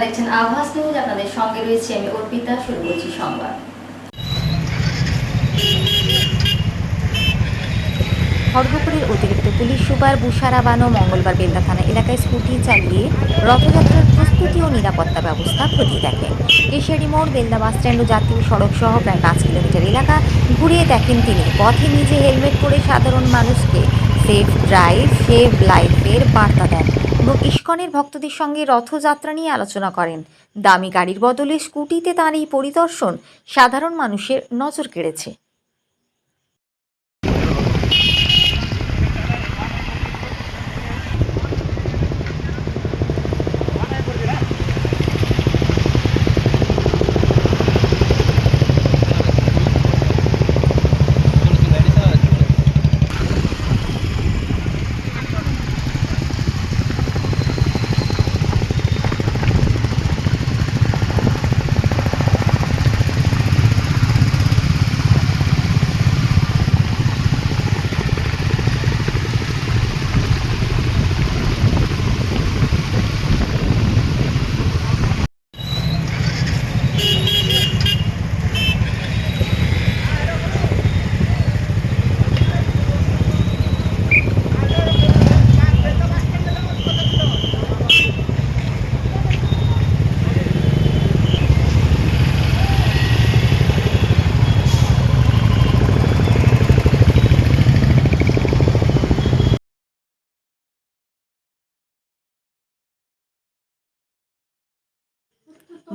দেখছেন আভাস নিউজ। আপনাদের সঙ্গে রয়েছে আমি অর্পিতা। শুরু করছি সংবাদ। খড়গপুরের অতিরিক্ত পুলিশ সুপার বুশারা বানো মঙ্গলবার বেলদা থানা এলাকায় স্কুটি চালিয়ে রথযাত্রার প্রস্তুতি ও নিরাপত্তা ব্যবস্থা খতিয়ে দেখেন। কেশিয়ারি মোড়, বেলদা বাসস্ট্যান্ড ও জাতীয় সড়ক সহ প্রায় 5 কিলোমিটার এলাকা ঘুরিয়ে দেখেন তিনি। পথে নিজে হেলমেট পরে সাধারণ মানুষকে সেফ ড্রাইভ, সেভ লাইফের বার্তা দেন এবং ইস্কনের ভক্তদের সঙ্গে রথযাত্রা নিয়ে আলোচনা করেন। দামি গাড়ির বদলে স্কুটিতে তাঁর এই পরিদর্শন সাধারণ মানুষের নজর কেড়েছে।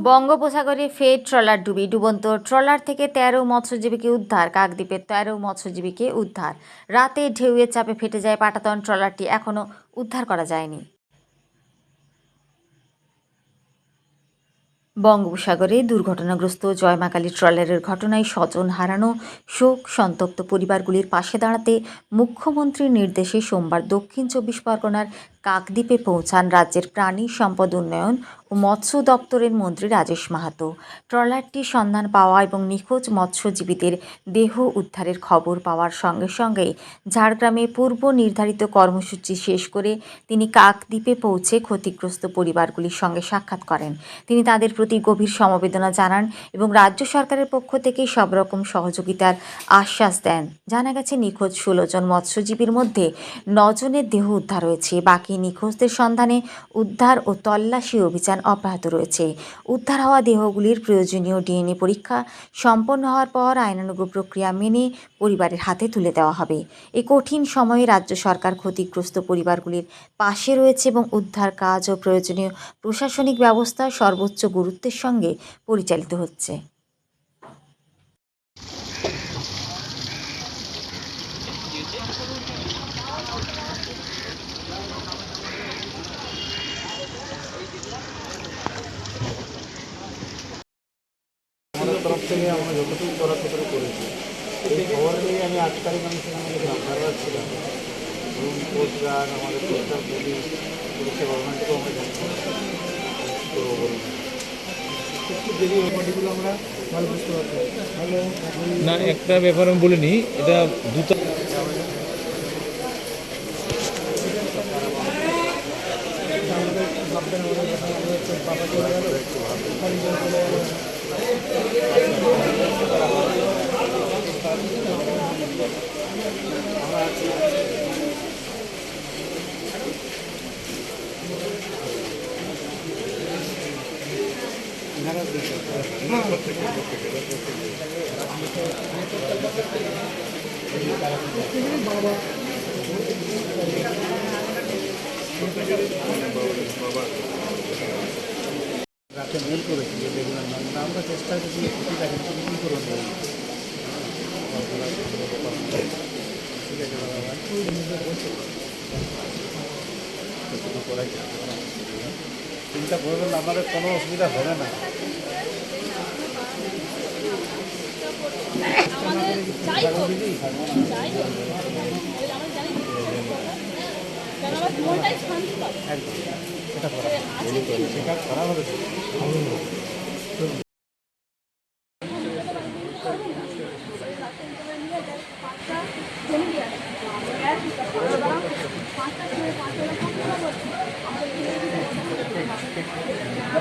বঙ্গোপসাগরে ফের ট্রলার ডুবন্ত ট্রলার থেকে 13 মৎস্যজীবীকে উদ্ধার। কাকদ্বীপের 13 মৎস্যজীবীকে উদ্ধার। রাতে ঢেউয়ের চাপে ফেটে যায় পাটাতন ট্রলারটি, এখনও উদ্ধার করা যায়নি। বঙ্গোপসাগরে দুর্ঘটনাগ্রস্ত জয়মাকালী ট্রলারের ঘটনায় স্বজন হারানো শোক সন্তপ্ত পরিবারগুলির পাশে দাঁড়াতে মুখ্যমন্ত্রীর নির্দেশে সোমবার দক্ষিণ 24 পরগনার কাকদ্বীপে পৌঁছান রাজ্যের প্রাণী সম্পদ উন্নয়ন ও মৎস্য দপ্তরের মন্ত্রী রাজেশ মাহাতো। ট্রলারটির সন্ধান পাওয়া এবং নিখোঁজ মৎস্যজীবীদের দেহ উদ্ধারের খবর পাওয়ার সঙ্গে সঙ্গেই ঝাড়গ্রামে পূর্ব নির্ধারিত কর্মসূচি শেষ করে তিনি কাকদ্বীপে পৌঁছে ক্ষতিগ্রস্ত পরিবারগুলির সঙ্গে সাক্ষাৎ করেন। তিনি তাদের প্রতি গভীর সমবেদনা জানান এবং রাজ্য সরকারের পক্ষ থেকে সব রকম সহযোগিতার আশ্বাস দেন। জানা গেছে, নিখোঁজ 16 জন মৎস্যজীবীর মধ্যে 9 জনের দেহ উদ্ধার হয়েছে। বাকি নিখোঁজদের সন্ধানে উদ্ধার ও তল্লাশি অভিযান অব্যাহত রয়েছে। উদ্ধার হওয়া দেহগুলির প্রয়োজনীয় ডিএনএ পরীক্ষা সম্পন্ন হওয়ার পর আইনানুগ প্রক্রিয়া মেনে পরিবারের হাতে তুলে দেওয়া হবে। এই কঠিন সময়ে রাজ্য সরকার ক্ষতিগ্রস্ত পরিবারগুলির পাশে রয়েছে এবং উদ্ধার কাজ ও প্রয়োজনীয় প্রশাসনিক ব্যবস্থা সর্বোচ্চ গুরুত্বের সঙ্গে পরিচালিত হচ্ছে। আমাদের তরফ থেকে আমরা যতটুকু করার ততটুকু করেছি। এই খবর নিয়ে আমি 8 তারিখ আমি সেখানে রান্নাঘর ছিলাম এবং কোস্টগার্ড, আমাদের কোস্টাল পুলিশ, পুলিশের গভর্নমেন্ট থেকেও আমরা যাচ্ছি করবো বলুন। একটু দেরি বডিগুলো আমরা ভালো বুঝতে পারছি না। একটা ব্যাপার আমি বলিনি, এটা দুটো রাতে মেল করেছি যে রেগুলার নাম্বার আমরা চেষ্টা করছি ঠিক আছে কিন্তু কী করুন ঠিক আছে করাই চিন্তা করবেন, আমাদের কোনো অসুবিধা হবে না। এটা খারাপ হবে।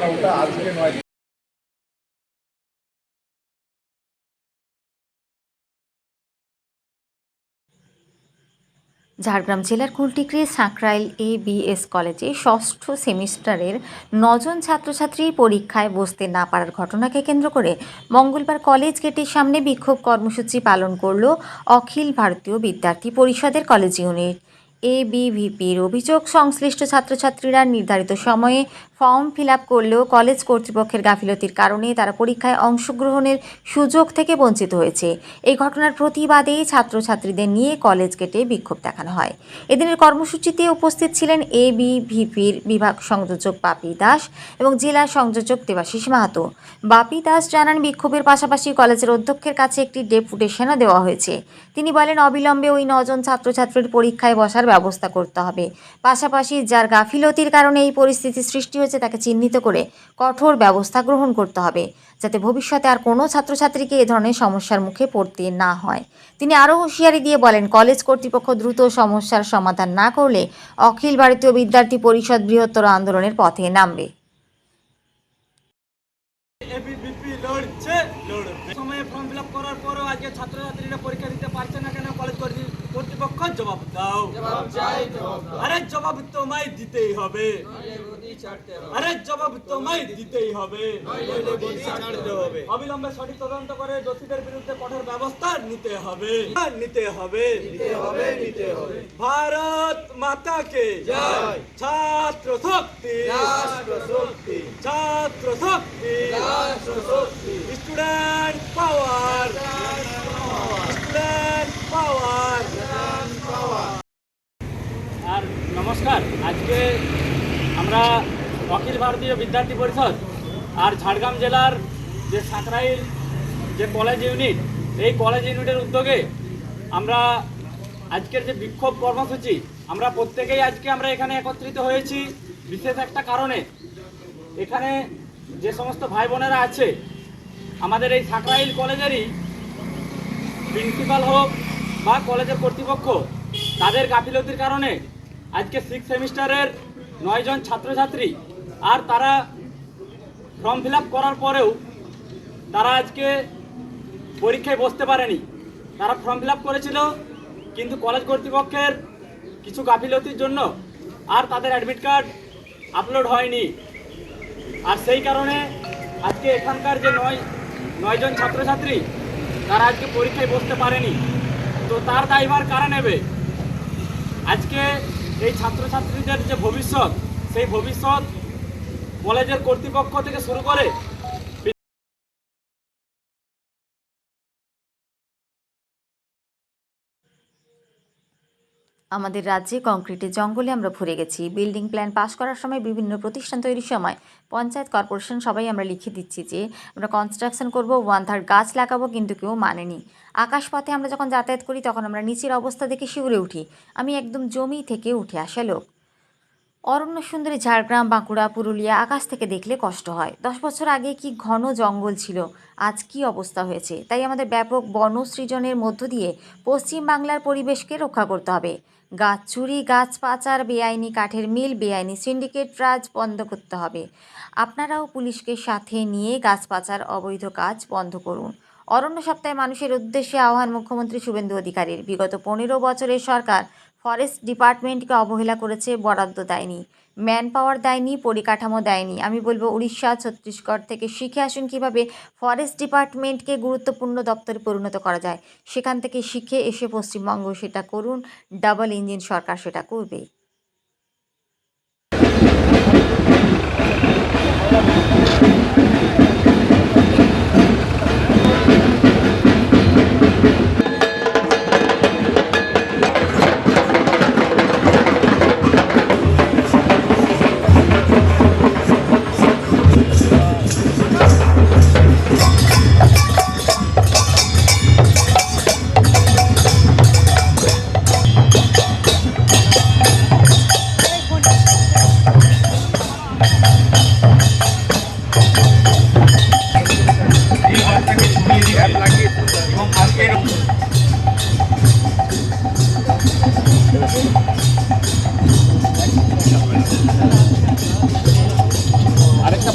না ওটা আজকে নয়। ঝাড়গ্রাম জেলার কুলটিক্রি সাঁকরাইল ABS কলেজে ষষ্ঠ সেমিস্টারের 9 জন ছাত্রছাত্রী পরীক্ষায় বসতে না পারার ঘটনাকে কেন্দ্র করে মঙ্গলবার কলেজ গেটের সামনে বিক্ষোভ কর্মসূচি পালন করল অখিল ভারতীয় বিদ্যার্থী পরিষদের কলেজ ইউনিট। ABVPর অভিযোগ, সংশ্লিষ্ট ছাত্রছাত্রীরা নির্ধারিত সময়ে ফর্ম ফিল আপ করলেও কলেজ কর্তৃপক্ষের গাফিলতির কারণে তারা পরীক্ষায় অংশগ্রহণের সুযোগ থেকে বঞ্চিত হয়েছে। এই ঘটনার প্রতিবাদে ছাত্রছাত্রীদের নিয়ে কলেজ গেটে বিক্ষোভ দেখানো হয়। এদিনের কর্মসূচিতে উপস্থিত ছিলেন ABVPর বিভাগ সংযোজক বাপি দাস এবং জেলা সংযোজক দেবাশিস মাহাতো। বাপি দাস জানান, বিক্ষোভের পাশাপাশি কলেজের অধ্যক্ষের কাছে একটি ডেপুটেশনও দেওয়া হয়েছে। তিনি বলেন, অবিলম্বে ওই 9 জন ছাত্রছাত্রীর পরীক্ষায় বসার ব্যবস্থা করতে হবে। পাশাপাশি যার গাফিলতির কারণে এই পরিস্থিতি সৃষ্টি হয়েছে তাকে চিহ্নিত করে কঠোর ব্যবস্থা গ্রহণ করতে হবে, যাতে ভবিষ্যতে আর কোনো ছাত্রছাত্রীকে এ ধরনের সমস্যার মুখে পড়তে না হয়। তিনি আরও হুঁশিয়ারি দিয়ে বলেন, কলেজ কর্তৃপক্ষ দ্রুত সমস্যার সমাধান না করলে অখিল ভারতীয় বিদ্যার্থী পরিষদ বৃহত্তর আন্দোলনের পথে নামবে। এবিভিপি লড়ছে, লড়বে। সময়ে ফর্ম ফিল আপ করার পরও আজকে ছাত্রছাত্রীরা পরীক্ষা দিতে পারছে না কেন? কলেজ কর্তৃপক্ষ জবাব দাও। আরে জবাব তোমায় দিতেই হবে, আরে জবাব তোমায় দিতেই হবে। অবিলম্বে সঠিক তদন্ত করে দোষীদের বিরুদ্ধে কঠোর ব্যবস্থা নিতে হবে, নিতে হবে, নিতে হবে। ভারত মাতাকে জয়। ছাত্র শক্তি, ছাত্র শক্তি, স্টুডেন্ট পাওয়ার, স্টুডেন্ট পাওয়ার। আর নমস্কার, আজকে আমরা অখিল ভারতীয় বিদ্যার্থী পরিষদ আর ঝাড়গ্রাম জেলার যে সাঁকরাইল যে কলেজ ইউনিট, এই কলেজ ইউনিটের উদ্যোগে আমরা আজকের যে বিক্ষোভ কর্মসূচি, আমরা প্রত্যেকেই আজকে আমরা এখানে একত্রিত হয়েছি বিশেষ একটা কারণে। এখানে যে সমস্ত ভাই বোনেরা আছে আমাদের এই সাঁকরাইল কলেজেরই প্রিন্সিপাল হোক বা কলেজের কর্তৃপক্ষ, তাদের গাফিলতির কারণে আজকে 6 সেমিস্টারের 9 জন ছাত্রছাত্রী আর তারা ফর্ম ফিল আপ করার পরেও তারা আজকে পরীক্ষায় বসতে পারেনি। তারা ফর্ম ফিল আপ করেছিল, কিন্তু কলেজ কর্তৃপক্ষের কিছু গাফিলতির জন্য আর তাদের অ্যাডমিট কার্ড আপলোড হয়নি। আর সেই কারণে আজকে এখানকার যে 9 জন ছাত্রছাত্রী তারা আজকে পরীক্ষায় বসতে পারেনি। তো তার দায়ভার কারা নেবে? আজকে এই ছাত্রছাত্রীদের যে ভবিষ্যৎ, সেই ভবিষ্যৎ কলেজের কর্তৃপক্ষ থেকে শুরু করে আমাদের রাজ্যে কংক্রিটের জঙ্গলে আমরা ভরে গেছি। বিল্ডিং প্ল্যান পাস করার সময়, বিভিন্ন প্রতিষ্ঠান তৈরির সময় পঞ্চায়েত, কর্পোরেশন সবাই আমরা লিখে দিচ্ছি যে আমরা কনস্ট্রাকশন করব, 1/3 গাছ লাগাবো, কিন্তু কেউ মানেনি। আকাশপথে আমরা যখন যাতায়াত করি তখন আমরা নিচের অবস্থা দেখে শিউরে উঠি। আমি একদম জমি থেকে উঠে আসা লোক। অরণ্য সুন্দরী ঝাড়গ্রাম, বাঁকুড়া, পুরুলিয়া আকাশ থেকে দেখলে কষ্ট হয়। 10 বছর আগে কি ঘন জঙ্গল ছিল, আজ কি অবস্থা হয়েছে। তাই আমাদের ব্যাপক বন সৃজনের মধ্য দিয়ে পশ্চিম বাংলার পরিবেশকে রক্ষা করতে হবে। গাছ চুরি, গাছ পাচার, বেআইনি কাঠের মিল, বেআইনি সিন্ডিকেট রাজ বন্ধ করতে হবে। আপনারাও পুলিশকে সাথে নিয়ে গাছ পাচার, অবৈধ কাজ বন্ধ করুন। অরণ্য সপ্তাহে মানুষের উদ্দেশ্যে আহ্বান মুখ্যমন্ত্রী শুভেন্দু অধিকারীর। বিগত 15 বছরের সরকার ফরেস্ট ডিপার্টমেন্টকে অবহেলা করেছে, বরাদ্দ দেয়নি, ম্যান পাওয়ার দেয়নি, পরিকাঠামো দেয়নি। আমি বলবো, উড়িষ্যা, ছত্তিশগড় থেকে শিখে আসুন কীভাবে ফরেস্ট ডিপার্টমেন্টকে গুরুত্বপূর্ণ দপ্তরে পরিণত করা যায়। সেখান থেকে শিখে এসে পশ্চিমবঙ্গ সেটা করুন, ডাবল ইঞ্জিন সরকার সেটা করবে। আরেকটা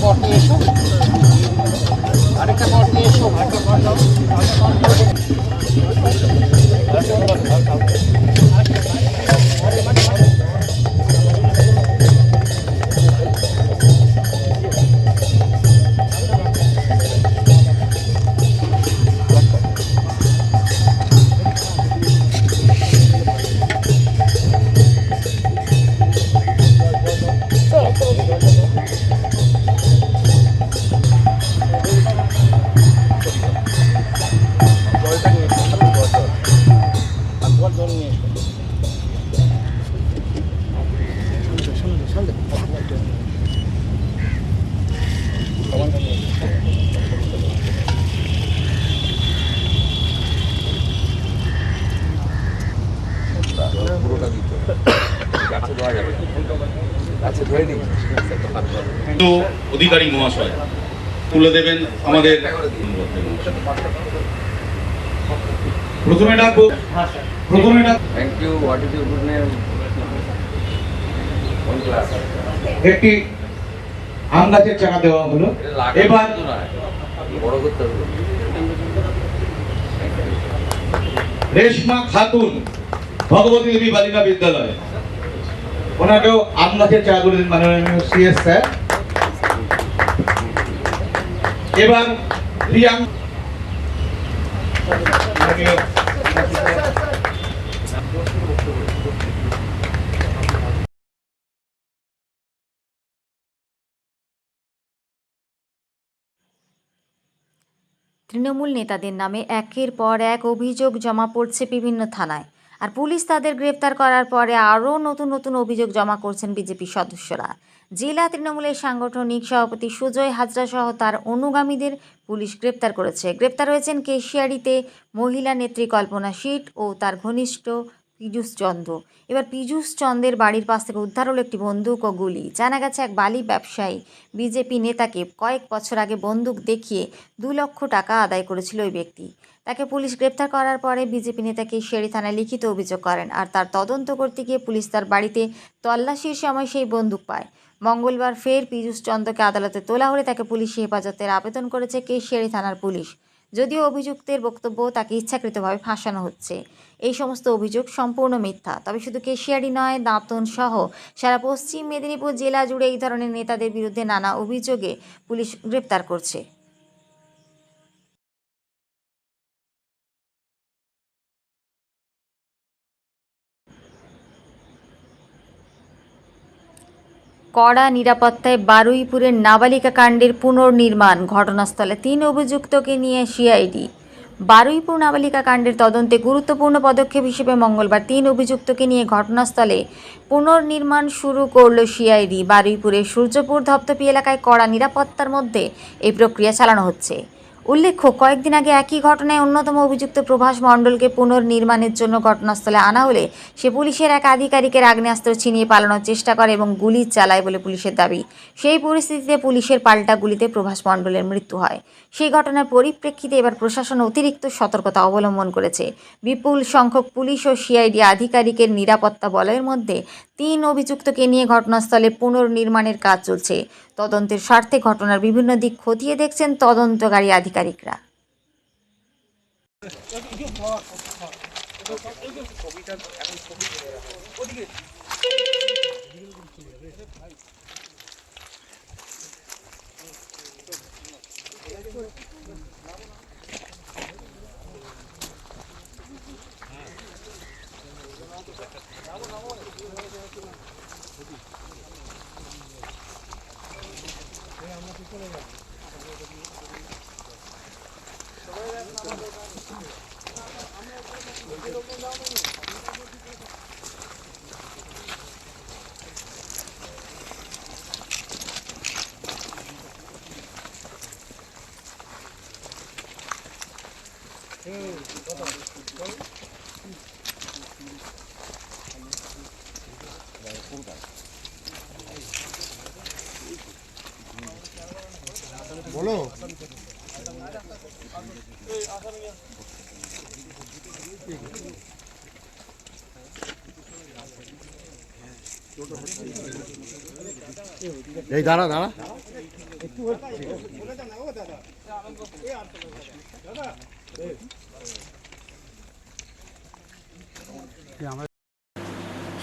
অধিকারী মহাশয় তুলে দেবেন আমাদের। প্রথমে ডাকবো Thank you. What is your good name? One class. একটি আম গাছের চারা দেওয়া হলো। এবার বড় করতে হবে। রেশমা খাতুন ভগবতী দেবী বালিকা বিদ্যালয়, ওনাকেও আম গাছের চারা তুলে দিন মাননীয় সিএস স্যার। এবার রিয়াং তৃণমূল নেতাদের নামে একের পর এক অভিযোগ জমা পড়ছে বিভিন্ন থানায়, আর পুলিশ তাদের গ্রেপ্তার করার পরে আরও নতুন নতুন অভিযোগ জমা করছেন বিজেপি সদস্যরা। জেলা তৃণমূলের সাংগঠনিক সভাপতি সুজয় হাজরা সহ তার অনুগামীদের পুলিশ গ্রেপ্তার করেছে। গ্রেপ্তার হয়েছেন কেশিয়াড়িতে মহিলা নেত্রী কল্পনা শীট ও তার ঘনিষ্ঠ পীযূষ চন্দ্র। এবার পীযূষ চন্দ্রের বাড়ির পাশ থেকে উদ্ধার হলো একটি বন্দুক ও গুলি। জানা গেছে এক বালি ব্যবসায়ী বিজেপি নেতাকে কয়েক বছর আগে বন্দুক দেখিয়ে 2 লক্ষ টাকা আদায় করেছিল ওই ব্যক্তি। তাকে পুলিশ গ্রেপ্তার করার পরে বিজেপি নেতাকে শেরি থানায় লিখিত অভিযোগ করেন, আর তার তদন্ত করতে গিয়ে পুলিশ তার বাড়িতে তল্লাশির সময় সেই বন্দুক পায়। মঙ্গলবার ফের পীযূষ চন্দ্রকে আদালতে তোলা হলে তাকে পুলিশি হেফাজতের আবেদন করেছে কেশিয়াড়ি থানার পুলিশ। যদিও অভিযুক্তের বক্তব্য তাকে ইচ্ছাকৃতভাবে ফাঁসানো হচ্ছে। এই সমস্ত অভিযোগ সম্পূর্ণ মিথ্যা। তবে শুধু কেশিয়াড়ি নয়, দাঁতন সহ সারা পশ্চিম মেদিনীপুর জেলা জুড়ে এই ধরনের নেতাদের বিরুদ্ধে নানা অভিযোগে পুলিশ গ্রেপ্তার করছে। কড়া নিরাপত্তায় বারুইপুরের নাবালিকা কাণ্ডের পুনর্নির্মাণ, ঘটনাস্থলে 3 অভিযুক্তকে নিয়ে সিআইডি। বারুইপুর নাবালিকা কাণ্ডের তদন্তে গুরুত্বপূর্ণ পদক্ষেপ হিসেবে মঙ্গলবার 3 অভিযুক্তকে নিয়ে ঘটনাস্থলে পুনর্নির্মাণ শুরু করল সিআইডি। বারুইপুরের সূর্যপুর ধপধপি এলাকায় কড়া নিরাপত্তার মধ্যে এই প্রক্রিয়া চালানো হচ্ছে। উল্লেখ্য, কয়েকদিন আগে একই ঘটনায় অন্যতম অভিযুক্ত প্রভাস মণ্ডলকে পুনর্নির্মাণের জন্য ঘটনাস্থলে আনা হলে সে পুলিশের এক আধিকারিকের আগ্নেয়াস্ত্র ছিনিয়ে পালানোর চেষ্টা করে এবং গুলি চালায় বলে পুলিশের দাবি। সেই পরিস্থিতিতে পুলিশের পাল্টা গুলিতে প্রভাস মণ্ডলের মৃত্যু হয়। সেই ঘটনার পরিপ্রেক্ষিতে এবার প্রশাসন অতিরিক্ত সতর্কতা অবলম্বন করেছে। বিপুল সংখ্যক পুলিশ ও সিআইডি আধিকারিকের নিরাপত্তা বলয়ের মধ্যে 3 অভিযুক্তকে নিয়ে ঘটনাস্থলে পুনর্নির্মাণের কাজ চলছে। তদন্তের স্বার্থে ঘটনার বিভিন্ন দিক খতিয়ে দেখছেন তদন্তকারী আধিকারিকরা। বলো এই দাঁড়া দাঁড়া একটু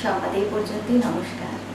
সংবাদ এই পর্যন্তই, নমস্কার।